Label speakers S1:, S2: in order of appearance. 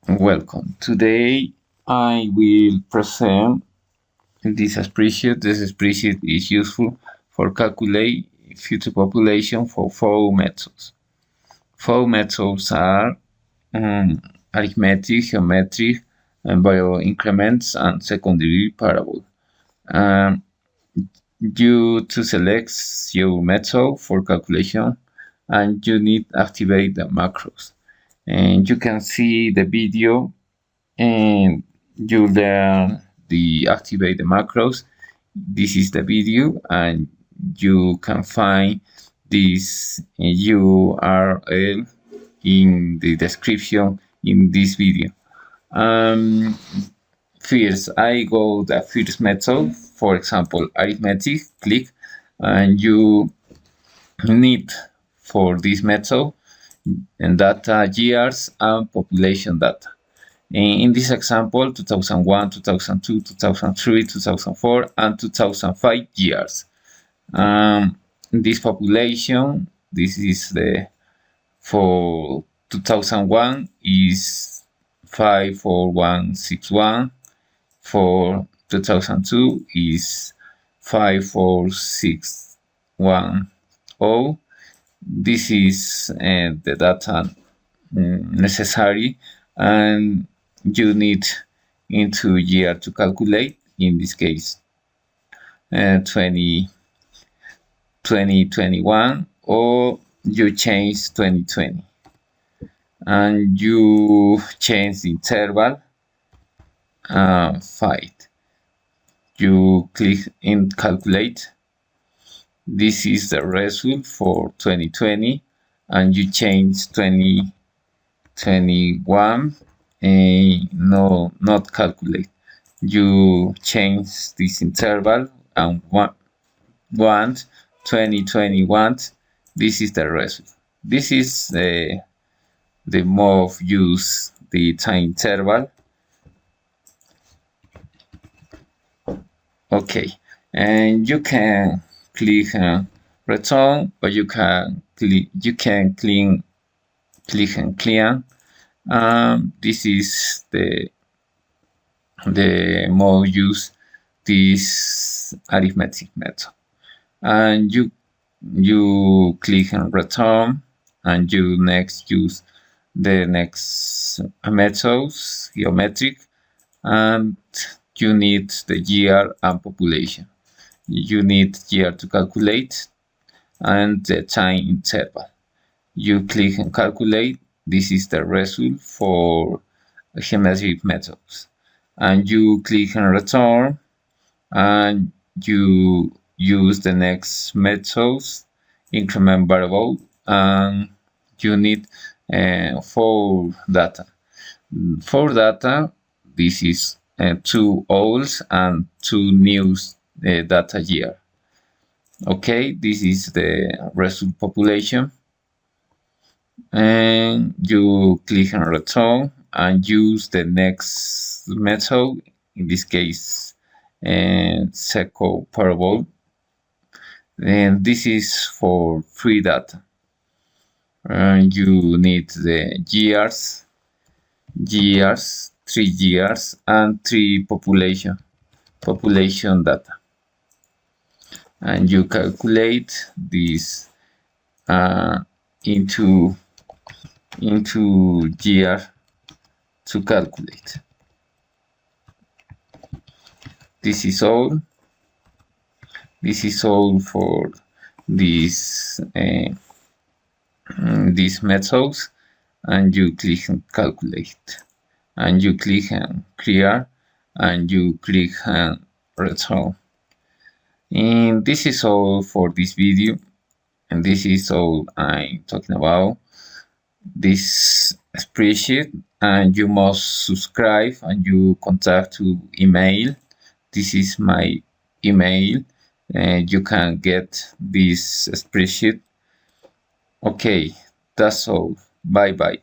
S1: Welcome. Today I will present this spreadsheet. This spreadsheet is useful for calculate future population for four methods. Four methods are arithmetic, geometric, and bio increments, and secondary parable. You to select your method for calculation, and you need to activate the macros. And you can see the video and you learn the activate the macros. This is the video, and you can find this URL in the description in this video. First, I go the first method, for example, arithmetic, click, and you need for this method and data years and population data. In this example, 2001, 2002, 2003, 2004, and 2005 years. This population, this is the for 2001 is 54161. For 2002 is 54610. This is the data necessary, and you need into year to calculate. In this case, 2021, or you change 2020, and you change the interval 5. You click in calculate. This is the result for 2020, and you change 2021 and no, not calculate. You change this interval and 2021. This is the result. This is the move use the time interval. Okay, and you can click return, or you can click and clear. This is the more use this arithmetic method, and you click and return, and you next use the next methods, geometric, and you need the year and population. You need year to calculate and the time interval. You click and calculate. This is the result for geometric methods, and you click and return, and you use the next methods, increment variable, and you need for data. For data, this is 2 old and 2 new data year. Okay, this is the result population, and you click and return and use the next method, in this case second parable, and this is for 3 data, and you need the years, 3 years, and 3 population data, and you calculate this into year to calculate. This is all for these methods, and you click and calculate, and you click and clear, and you click and return. And this is all for this video, and this is all I'm talking about this spreadsheet. And you must subscribe, and you contact to email. This is my email, and you can get this spreadsheet. Okay, that's all. Bye bye.